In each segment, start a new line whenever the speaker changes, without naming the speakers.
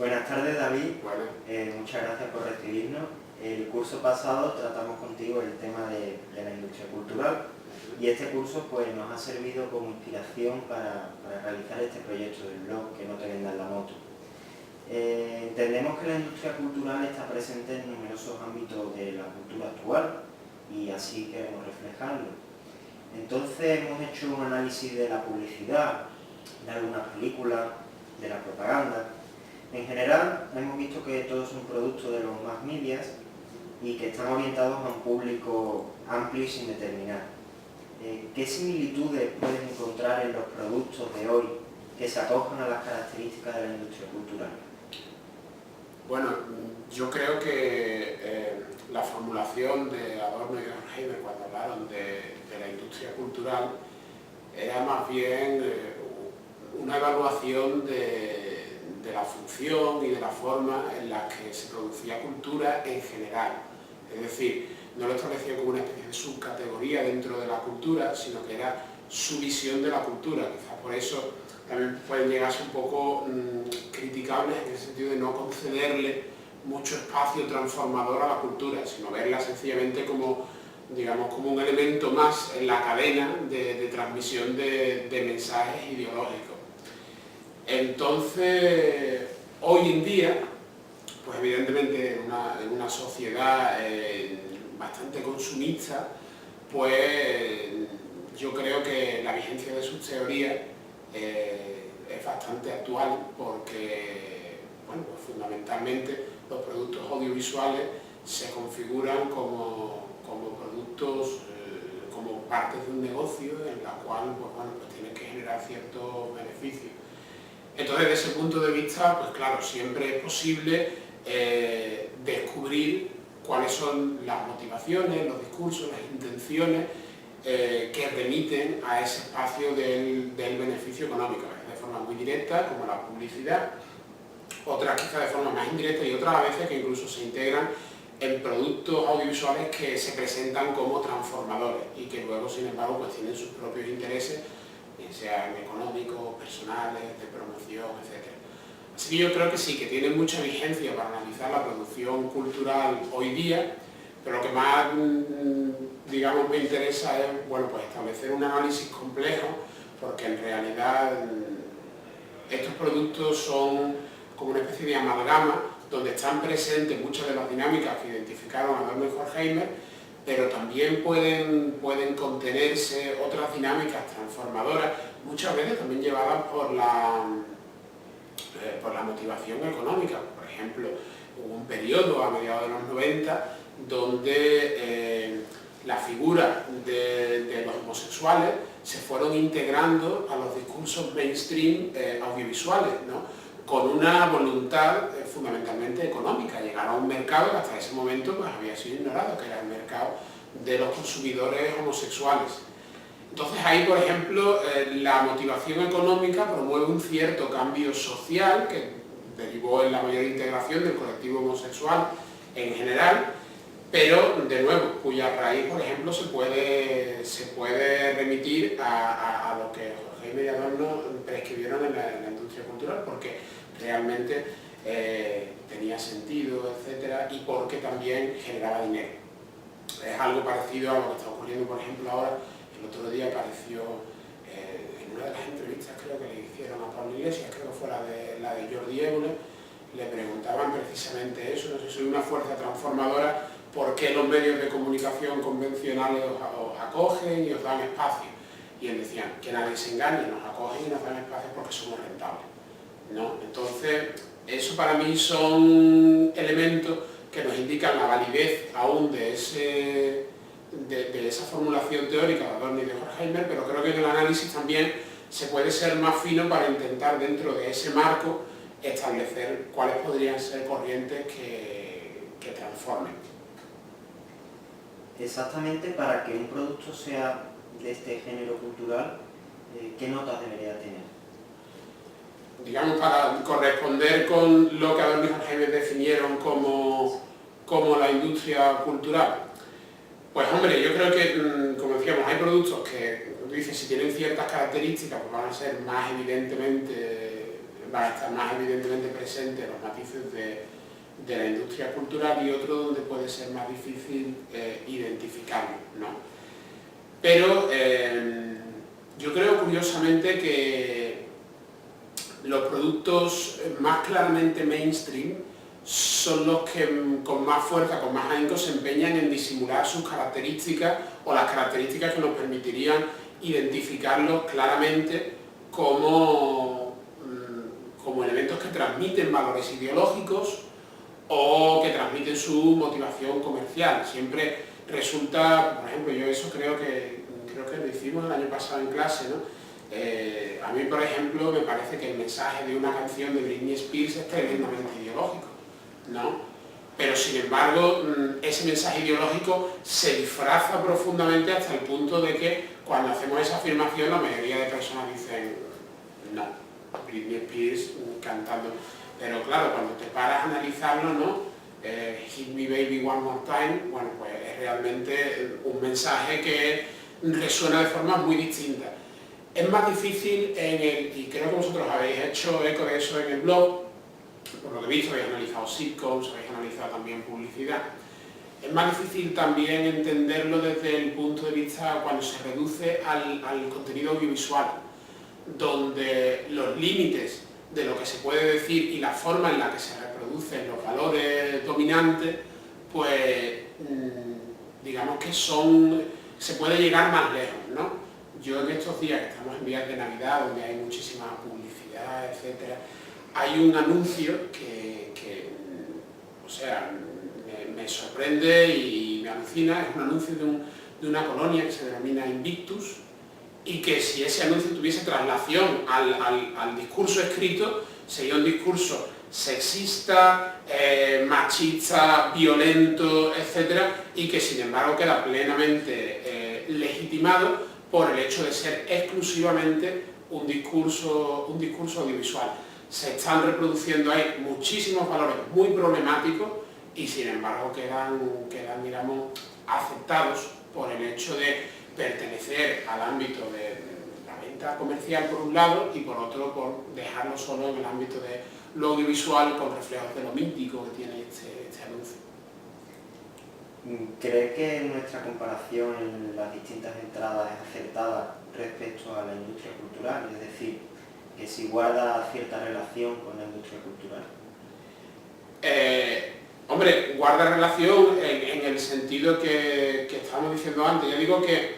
Buenas tardes, David.
Bueno,
Muchas gracias por recibirnos. El curso pasado tratamos contigo el tema de la industria cultural y este curso pues, nos ha servido como inspiración para realizar este proyecto del blog Que no te vendan la moto. Entendemos que la industria cultural está presente en numerosos ámbitos de la cultura actual y así queremos reflejarlo. Entonces hemos hecho un análisis de la publicidad, de algunas películas, de la propaganda. En general hemos visto que todos son productos de los mass medias y que están orientados a un público amplio y sin determinar. ¿Qué similitudes puedes encontrar en los productos de hoy que se acojan a las características de la industria cultural?
bueno, yo creo que la formulación de Adorno y de Horkheimer cuando hablaron de la industria cultural era más bien una evaluación de la función y de la forma en la que se producía cultura en general. Es decir, no lo establecía como una especie de subcategoría dentro de la cultura, sino que era su visión de la cultura. Quizás por eso también pueden llegarse un poco criticables en el sentido de no concederle mucho espacio transformador a la cultura, sino verla sencillamente como, digamos, como un elemento más en la cadena de transmisión de mensajes ideológicos. Entonces, hoy en día, pues evidentemente en una sociedad bastante consumista, pues yo creo que la vigencia de sus teorías es bastante actual porque, bueno, pues fundamentalmente los productos audiovisuales se configuran como productos, como partes de un negocio en la cual, pues, bueno, pues tienen que generar ciertos beneficios. Entonces, desde ese punto de vista, pues claro, siempre es posible descubrir cuáles son las motivaciones, los discursos, las intenciones que remiten a ese espacio del beneficio económico, de forma muy directa, como la publicidad, otras quizás de forma más indirecta y otras a veces que incluso se integran en productos audiovisuales que se presentan como transformadores y que luego, sin embargo, pues tienen sus propios intereses, sean económicos, personales, de promoción, etc. Así que yo creo que sí, que tiene mucha vigencia para analizar la producción cultural hoy día, pero lo que más, digamos, me interesa es, bueno, pues establecer un análisis complejo, porque en realidad estos productos son como una especie de amalgama donde están presentes muchas de las dinámicas que identificaron Adorno y Horkheimer, pero también pueden contenerse otras dinámicas transformadoras, muchas veces también llevadas por la motivación económica. Por ejemplo, hubo un periodo a mediados de los 90 donde la figura de los homosexuales se fueron integrando a los discursos mainstream audiovisuales, ¿no? Con una voluntad fundamentalmente económica, llegar a un mercado que hasta ese momento pues, había sido ignorado, que era el mercado de los consumidores homosexuales. Entonces ahí, por ejemplo, la motivación económica promueve un cierto cambio social que derivó en la mayor integración del colectivo homosexual en general, pero, de nuevo, cuya raíz, por ejemplo, se puede remitir a lo que Horkheimer y Adorno prescribieron en la industria cultural, porque realmente tenía sentido, etcétera, y porque también generaba dinero. Es algo parecido a lo que está ocurriendo, por ejemplo, ahora. El otro día apareció en una de las entrevistas, creo que le hicieron a Pablo Iglesias, creo que fue la de Jordi Évole, le preguntaban precisamente eso, no sé si soy una fuerza transformadora, ¿por qué los medios de comunicación convencionales os acogen y os dan espacio? Y él decía, que nadie se engañe, nos acogen y nos dan espacio porque somos rentables, ¿no? Entonces, eso para mí son elementos que nos indican la validez aún de esa formulación teórica de Adorno y de Horkheimer, pero creo que en el análisis también se puede ser más fino para intentar dentro de ese marco establecer cuáles podrían ser corrientes que transformen.
Exactamente, para que un producto sea de este género cultural, ¿qué notas debería tener?
Digamos, para corresponder con lo que Adorno y Horkheimer definieron como la industria cultural. Pues hombre, yo creo que, como decíamos, hay productos que, dices, si tienen ciertas características, pues van a ser más evidentemente va a estar más evidentemente presente los matices de la industria cultural y otro donde puede ser más difícil identificarlo, ¿no? Pero yo creo curiosamente que los productos más claramente mainstream son los que con más fuerza, con más ahínco se empeñan en disimular sus características o las características que nos permitirían identificarlos claramente como elementos que transmiten valores ideológicos o que transmiten su motivación comercial. Siempre resulta, por ejemplo, yo eso creo que lo hicimos el año pasado en clase, ¿no? A mí, por ejemplo, me parece que el mensaje de una canción de Britney Spears es tremendamente ideológico, ¿no? Pero sin embargo, ese mensaje ideológico se disfraza profundamente hasta el punto de que cuando hacemos esa afirmación la mayoría de personas dicen no, Britney Spears cantando. Pero claro, cuando te paras a analizarlo, ¿no? Hit me baby one more time, bueno, pues es realmente un mensaje que resuena de forma muy distinta. Es más difícil y creo que vosotros habéis hecho eco de eso en el blog, por lo que he visto, habéis analizado sitcoms, habéis analizado también publicidad. Es más difícil también entenderlo desde el punto de vista cuando se reduce al contenido audiovisual, donde los límites de lo que se puede decir y la forma en la que se reproducen los valores dominantes, pues digamos que se puede llegar más lejos, ¿no? Yo en estos días que estamos en días de Navidad, donde hay muchísima publicidad, etc., hay un anuncio que o sea, me sorprende y me alucina. Es un anuncio de una colonia que se denomina Invictus, y que si ese anuncio tuviese traslación al discurso escrito, sería un discurso sexista, machista, violento, etc., y que sin embargo queda plenamente legitimado por el hecho de ser exclusivamente un discurso audiovisual. Se están reproduciendo ahí muchísimos valores muy problemáticos y sin embargo quedan digamos, aceptados por el hecho de pertenecer al ámbito de la venta comercial por un lado y por otro por dejarlo solo en el ámbito de lo audiovisual con reflejos de lo mítico que tiene este anuncio.
¿Cree que nuestra comparación en las distintas entradas es acertada respecto a la industria cultural? Es decir, que si guarda cierta relación con la industria cultural.
Hombre, guarda relación en el sentido que estábamos diciendo antes. Yo digo que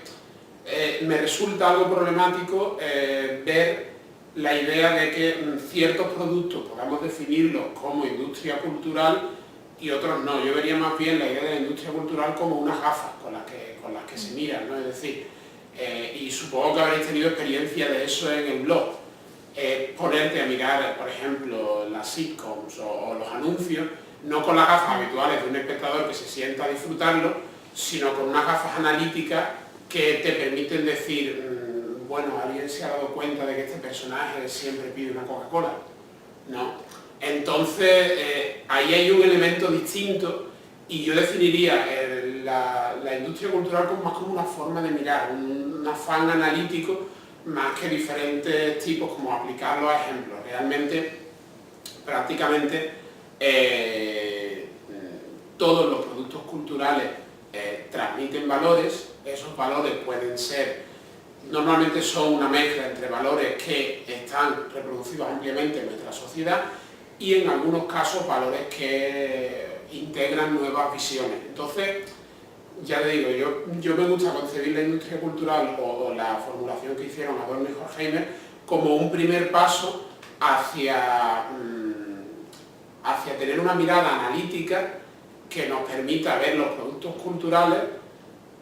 me resulta algo problemático ver la idea de que ciertos productos podamos definirlos como industria cultural y otros no. Yo vería más bien la idea de la industria cultural como unas gafas con las que se miran, ¿no? Es decir, y supongo que habréis tenido experiencia de eso en el blog. Ponerte a mirar, por ejemplo, las sitcoms o los anuncios, no con las gafas habituales de un espectador que se sienta a disfrutarlo, sino con unas gafas analíticas que te permiten decir, bueno, alguien se ha dado cuenta de que este personaje siempre pide una Coca-Cola, ¿no? Entonces, ahí hay un elemento distinto y yo definiría la industria cultural más como una forma de mirar, un afán analítico, más que diferentes tipos, como aplicarlo a ejemplos. Realmente, prácticamente, todos los productos culturales transmiten valores. Esos valores pueden ser, normalmente son una mezcla entre valores que están reproducidos ampliamente en nuestra sociedad y en algunos casos valores que integran nuevas visiones. Entonces, ya te digo, yo me gusta concebir la industria cultural o la formulación que hicieron Adorno y Horkheimer como un primer paso hacia tener una mirada analítica que nos permita ver los productos culturales,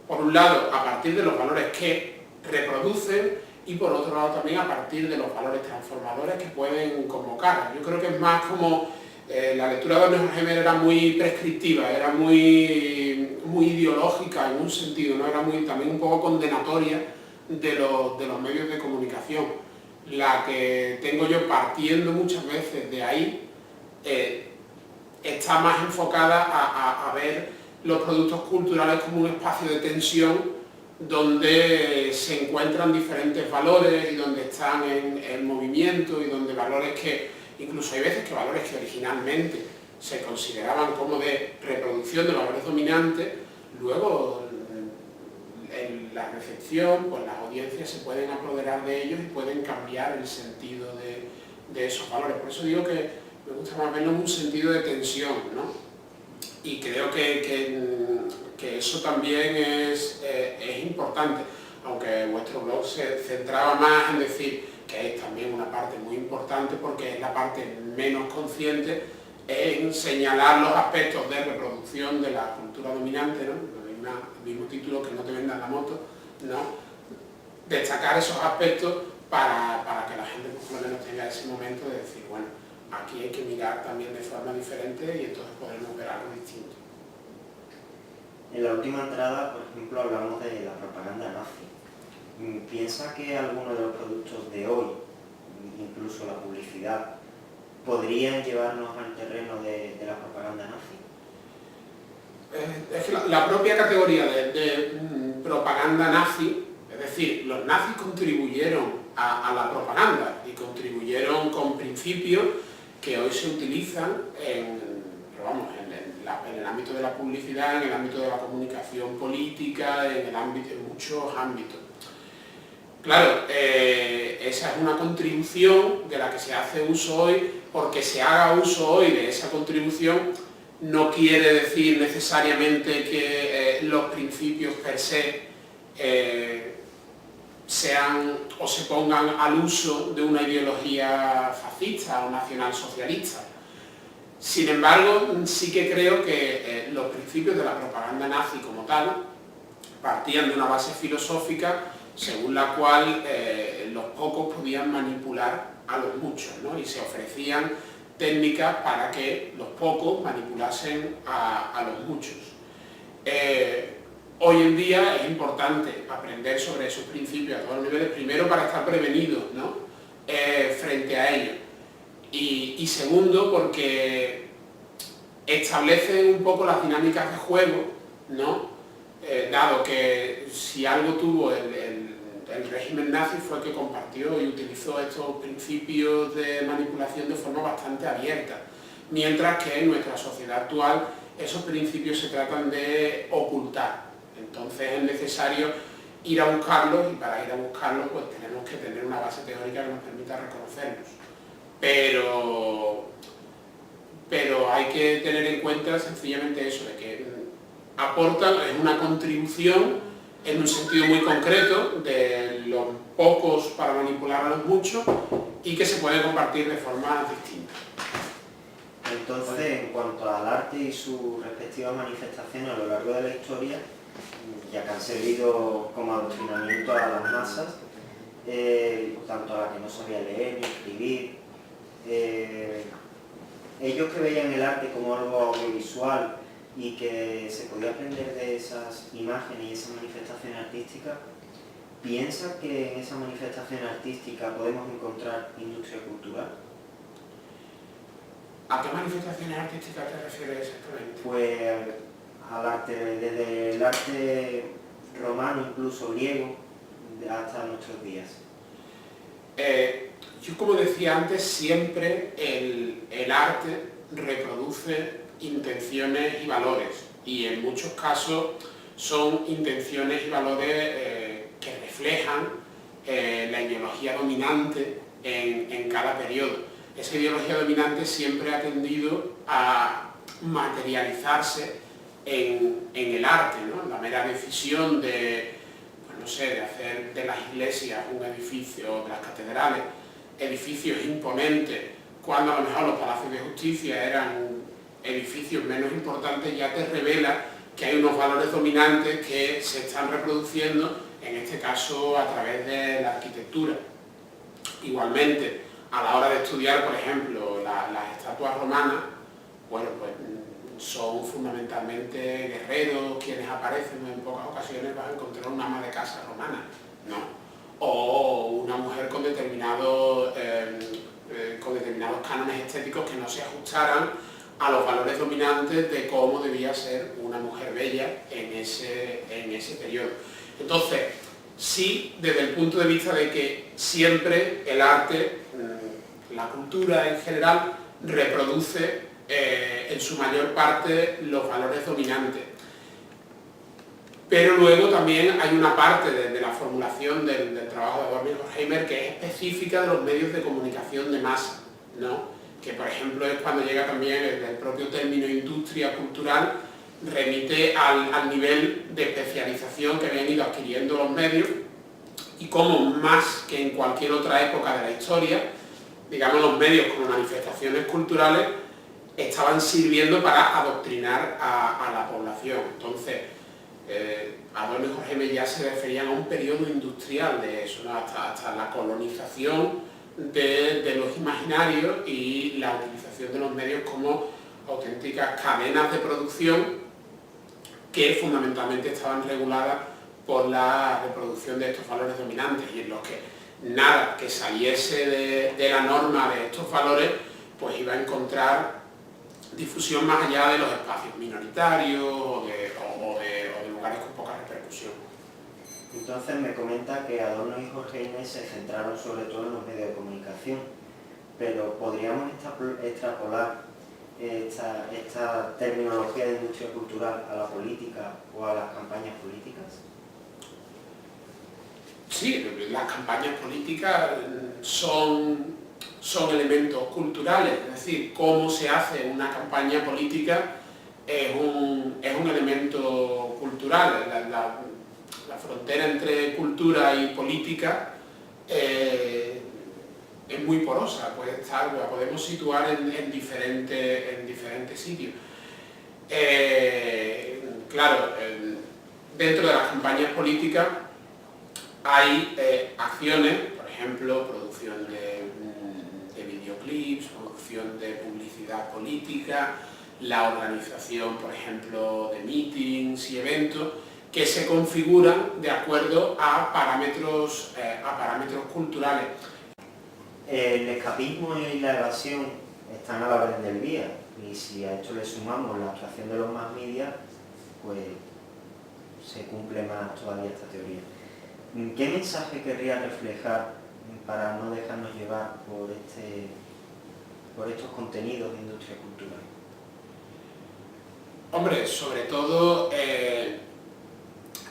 por un lado, a partir de los valores que reproducen y por otro lado también a partir de los valores transformadores que pueden convocar. Yo creo que es más como la lectura de Adorno y Horkheimer era muy prescriptiva, era muy ideológica en un sentido, ¿no? Era también un poco condenatoria de los medios de comunicación. La que tengo yo partiendo muchas veces de ahí está más enfocada a ver los productos culturales como un espacio de tensión donde se encuentran diferentes valores y donde están en movimiento y donde valores que Incluso hay veces que valores que originalmente se consideraban como de reproducción de valores dominantes, luego en la recepción, pues las audiencias se pueden apoderar de ellos y pueden cambiar el sentido de esos valores. Por eso digo que me gusta más verlo en un sentido de tensión, ¿no? Y creo que eso también es importante, aunque vuestro blog se centraba más en decir que es también una parte muy importante porque es la parte menos consciente en señalar los aspectos de reproducción de la cultura dominante, ¿no? El mismo título, que no te vendan la moto, ¿no? Destacar esos aspectos para que la gente por lo menos tenga ese momento de decir, bueno, aquí hay que mirar también de forma diferente y entonces podremos ver algo distinto.
En la última entrada, por ejemplo, hablamos de la propaganda nazi. ¿Piensa que algunos de los productos de hoy, incluso la publicidad, podrían llevarnos al terreno de la propaganda nazi?
Es que la propia categoría de propaganda nazi, es decir, los nazis contribuyeron a la propaganda y contribuyeron con principios que hoy se utilizan en el ámbito de la publicidad, en el ámbito de la comunicación política, en muchos ámbitos. Claro, esa es una contribución de la que se hace uso hoy. Porque se haga uso hoy de esa contribución no quiere decir necesariamente que los principios per se sean o se pongan al uso de una ideología fascista o nacionalsocialista. Sin embargo, sí que creo que los principios de la propaganda nazi como tal partían de una base filosófica según la cual los pocos podían manipular a los muchos, ¿no? Y se ofrecían técnicas para que los pocos manipulasen a los muchos. Hoy en día es importante aprender sobre esos principios a todos los niveles, primero para estar prevenidos, ¿no? Frente a ellos. Y segundo, porque establecen un poco las dinámicas de juego, ¿no? Dado que si algo tuvo el régimen nazi fue que compartió y utilizó estos principios de manipulación de forma bastante abierta, mientras que en nuestra sociedad actual esos principios se tratan de ocultar. Entonces es necesario ir a buscarlos y para ir a buscarlos pues tenemos que tener una base teórica que nos permita reconocerlos. Pero hay que tener en cuenta sencillamente eso, de que aportan, es una contribución en un sentido muy concreto de los pocos para manipular a los muchos y que se puede compartir de forma distinta.
Entonces, en cuanto al arte y sus respectivas manifestaciones a lo largo de la historia, ya que han servido como adoctrinamiento a las masas, tanto a las que no sabían leer ni escribir, ellos que veían el arte como algo audiovisual y que se podía aprender de esas imágenes y esas manifestaciones artísticas, ¿piensa que en esa manifestación artística podemos encontrar industria cultural?
¿A qué manifestaciones artísticas te refieres exactamente?
Pues al arte, desde el arte romano, incluso griego, hasta nuestros días.
Yo, como decía antes, siempre el arte reproduce intenciones y valores, y en muchos casos son intenciones y valores que reflejan la ideología dominante en cada periodo. Esa ideología dominante siempre ha tendido a materializarse en el arte, ¿no? La mera decisión de, pues no sé, de hacer de las iglesias un edificio, de las catedrales, edificios imponentes, cuando a lo mejor los palacios de justicia eran edificios menos importantes, ya te revela que hay unos valores dominantes que se están reproduciendo, en este caso a través de la arquitectura. Igualmente, a la hora de estudiar, por ejemplo, las estatuas romanas, bueno, pues son fundamentalmente guerreros quienes aparecen. En pocas ocasiones vas a encontrar una ama de casa romana, ¿no? O una mujer con determinados cánones estéticos que no se ajustaran a los valores dominantes de cómo debía ser una mujer bella en ese periodo. Entonces, sí, desde el punto de vista de que siempre el arte, La cultura en general reproduce en su mayor parte los valores dominantes. Pero luego también hay una parte de la formulación del trabajo de Adorno y Horkheimer que es específica de los medios de comunicación de masa, ¿no? Que por ejemplo es cuando llega también el propio término industria cultural, remite al nivel de especialización que habían ido adquiriendo los medios y cómo más que en cualquier otra época de la historia, digamos, los medios como manifestaciones culturales estaban sirviendo para adoctrinar a la población. Entonces, Adorno y Horkheimer ya se referían a un periodo industrial de eso, ¿no? hasta la colonización de los imaginarios y la utilización de los medios como auténticas cadenas de producción que fundamentalmente estaban reguladas por la reproducción de estos valores dominantes y en los que nada que saliese de la norma de estos valores pues iba a encontrar difusión más allá de los espacios minoritarios o de lugares con poca repercusión.
Entonces me comenta que Adorno y Horkheimer se centraron sobre todo en los medios de comunicación, pero ¿podríamos extrapolar esta terminología de industria cultural a la política o a las campañas políticas?
Sí, las campañas políticas son elementos culturales, es decir, cómo se hace una campaña política es un elemento cultural. La frontera entre cultura y política es muy porosa, la podemos situar en diferentes sitios. Claro, dentro de las campañas políticas hay acciones, por ejemplo, producción de videoclips, producción de publicidad política, la organización, por ejemplo, de meetings y eventos que se configuran de acuerdo a parámetros culturales.
El escapismo y la evasión están a la orden del día y si a esto le sumamos la actuación de los más media, pues se cumple más todavía esta teoría. ¿Qué mensaje querría reflejar para no dejarnos llevar por estos contenidos de industria cultural?
Hombre, sobre todo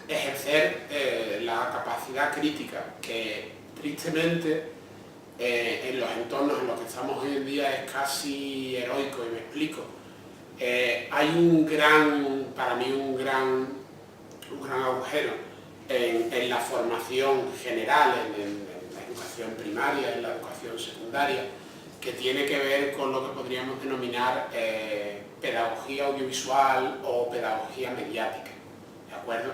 ejercer la capacidad crítica, que tristemente en los entornos en los que estamos hoy en día es casi heroico, y me explico. Hay para mí un gran agujero en la formación general, en la educación primaria, en la educación secundaria, que tiene que ver con lo que podríamos denominar pedagogía audiovisual o pedagogía mediática, ¿de acuerdo?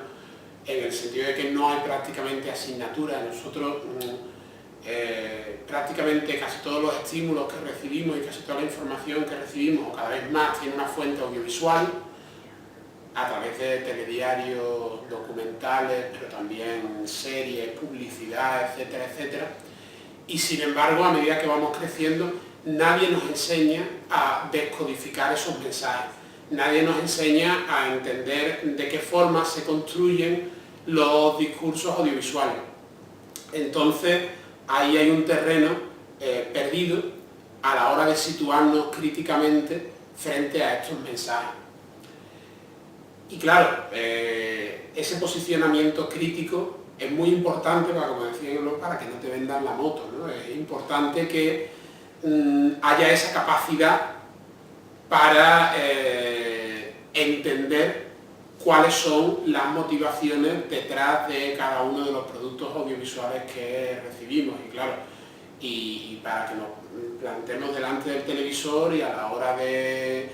En el sentido de que no hay prácticamente asignatura. Nosotros prácticamente casi todos los estímulos que recibimos y casi toda la información que recibimos cada vez más tiene una fuente audiovisual a través de telediarios, documentales, pero también series, publicidad, etcétera, etcétera. Y sin embargo, a medida que vamos creciendo, nadie nos enseña a descodificar esos mensajes. Nadie nos enseña a entender de qué forma se construyen los discursos audiovisuales. Entonces, ahí hay un terreno perdido a la hora de situarnos críticamente frente a estos mensajes. Y claro, ese posicionamiento crítico es muy importante para que no te vendan la moto, ¿no? Es importante que haya esa capacidad para entender cuáles son las motivaciones detrás de cada uno de los productos audiovisuales que recibimos. Y claro, y para que nos plantemos delante del televisor y a la hora de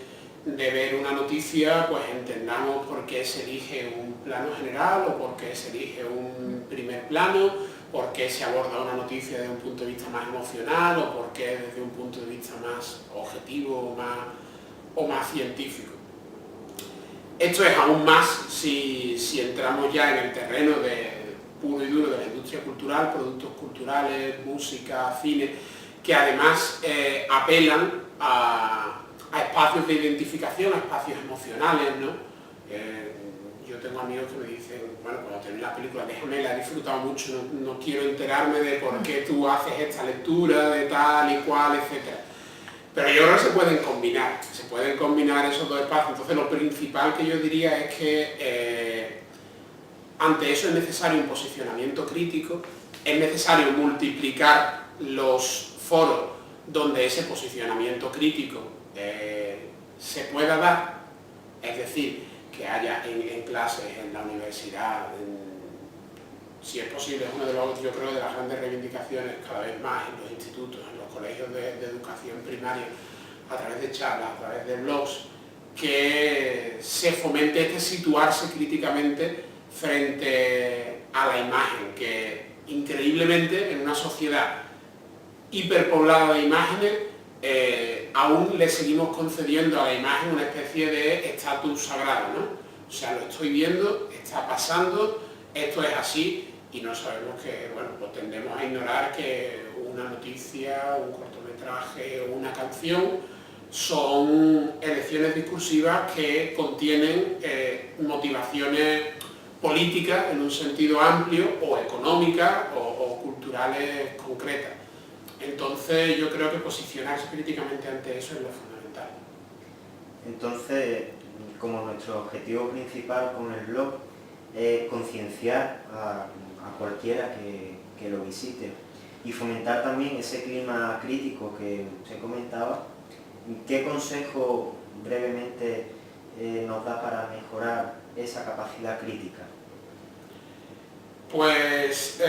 ver una noticia, pues entendamos por qué se elige un plano general o por qué se elige un primer plano, por qué se aborda una noticia desde un punto de vista más emocional o por qué desde un punto de vista más objetivo o más científico. Esto es aún más si entramos ya en el terreno puro y duro de la industria cultural, productos culturales, música, cine, que además apelan a espacios de identificación, a espacios emocionales, ¿no? Yo tengo amigos que me dicen, bueno, cuando termine la película, déjame, la he disfrutado mucho, no quiero enterarme de por qué tú haces esta lectura, de tal y cual, etc. Pero yo creo que se pueden combinar esos dos espacios. Entonces lo principal que yo diría es que ante eso es necesario un posicionamiento crítico, es necesario multiplicar los foros donde ese posicionamiento crítico se pueda dar, es decir, que haya en clases, en la universidad, si es posible, es uno de los, yo creo, de las grandes reivindicaciones cada vez más en los institutos, en los colegios de educación primaria, a través de charlas, a través de blogs, que se fomente este situarse críticamente frente a la imagen, que increíblemente en una sociedad hiperpoblada de imágenes, aún le seguimos concediendo a la imagen una especie de estatus sagrado, ¿no? O sea, lo estoy viendo, está pasando, esto es así, y no sabemos que, bueno, pues tendemos a ignorar que una noticia, un cortometraje o una canción son elecciones discursivas que contienen motivaciones políticas en un sentido amplio, o económicas o culturales concretas. Entonces yo creo que posicionarse críticamente ante eso es lo fundamental.
Entonces, como nuestro objetivo principal con el blog es concienciar a cualquiera que lo visite y fomentar también ese clima crítico que usted comentaba, ¿qué consejo brevemente nos da para mejorar esa capacidad crítica?
Pues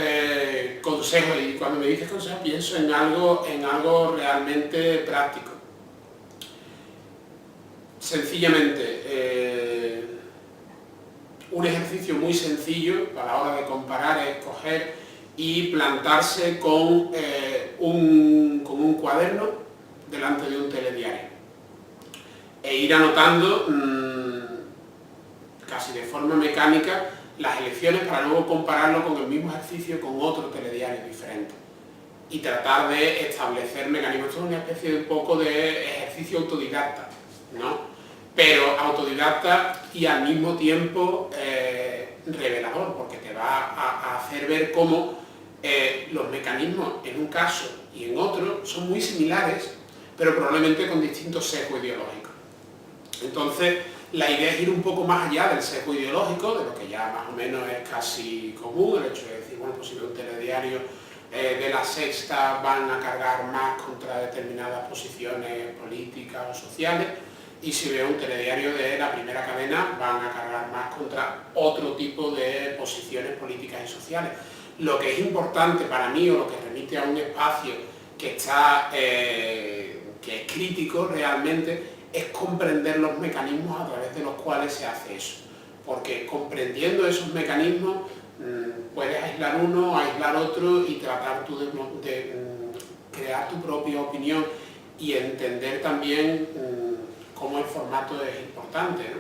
consejo, y cuando me dices consejo pienso en algo realmente práctico. Sencillamente, un ejercicio muy sencillo a la hora de comparar es coger y plantarse con un cuaderno delante de un telediario e ir anotando casi de forma mecánica las elecciones para luego compararlo con el mismo ejercicio con otro telediario diferente y tratar de establecer mecanismos. Esto es una especie de un poco de ejercicio autodidacta, ¿no? Pero autodidacta y al mismo tiempo revelador, porque te va a hacer ver cómo los mecanismos en un caso y en otro son muy similares, pero probablemente con distintos sesgos ideológicos. Entonces, la idea es ir un poco más allá del sesgo ideológico, de lo que ya más o menos es casi común, el hecho de decir, bueno, pues si veo un telediario de La Sexta van a cargar más contra determinadas posiciones políticas o sociales, y si veo un telediario de La Primera Cadena van a cargar más contra otro tipo de posiciones políticas y sociales. Lo que es importante para mí, o lo que remite a un espacio que es crítico realmente, es comprender los mecanismos a través de los cuales se hace eso. Porque comprendiendo esos mecanismos puedes aislar uno, aislar otro y tratar tú de crear tu propia opinión y entender también cómo el formato es importante, ¿no?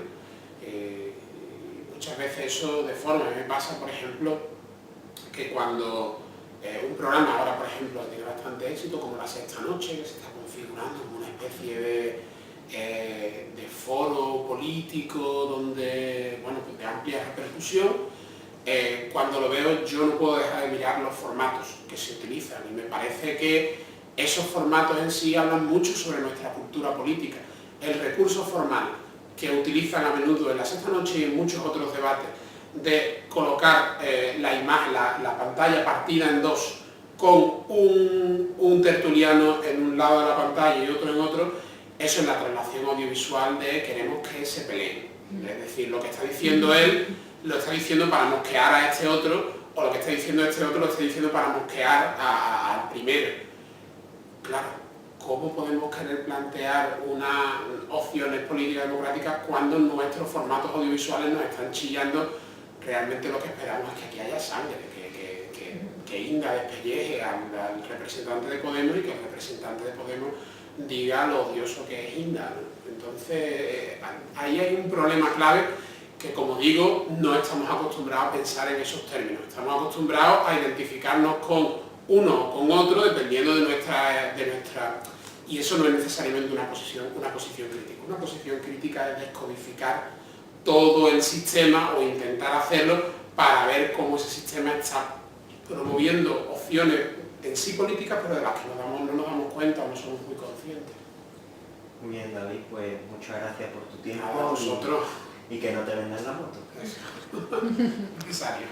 Muchas veces eso deforma. A mí me pasa, por ejemplo, que cuando un programa ahora, por ejemplo, tiene bastante éxito, como La Sexta Noche, que se está configurando como una especie de foro político donde, bueno, pues de amplia repercusión, cuando lo veo yo no puedo dejar de mirar los formatos que se utilizan, y me parece que esos formatos en sí hablan mucho sobre nuestra cultura política. El recurso formal que utilizan a menudo en La Sexta Noche y en muchos otros debates, de colocar la imagen, la pantalla partida en dos, con un tertuliano en un lado de la pantalla y otro en otro, eso es la traslación audiovisual de queremos que se peleen. Es decir, lo que está diciendo él lo está diciendo para mosquear a este otro, o lo que está diciendo este otro lo está diciendo para mosquear al primero. Claro, ¿cómo podemos querer plantear unas opciones políticas democráticas cuando nuestros formatos audiovisuales nos están chillando? Realmente lo que esperamos es que aquí haya sangre, que Inda despelleje al representante de Podemos y que el representante de Podemos diga lo odioso que es Inda, ¿no? Entonces, ahí hay un problema clave que, como digo, no estamos acostumbrados a pensar en esos términos. Estamos acostumbrados a identificarnos con uno o con otro dependiendo de nuestra... Y eso no es necesariamente una posición crítica. Una posición crítica es descodificar todo el sistema o intentar hacerlo para ver cómo ese sistema está promoviendo opciones en sí políticas, pero de las que no nos damos cuenta o no somos muy conscientes.
Muy bien, David, pues muchas gracias por tu tiempo.
A vosotros.
Y que no te vendan la moto.
Necesario.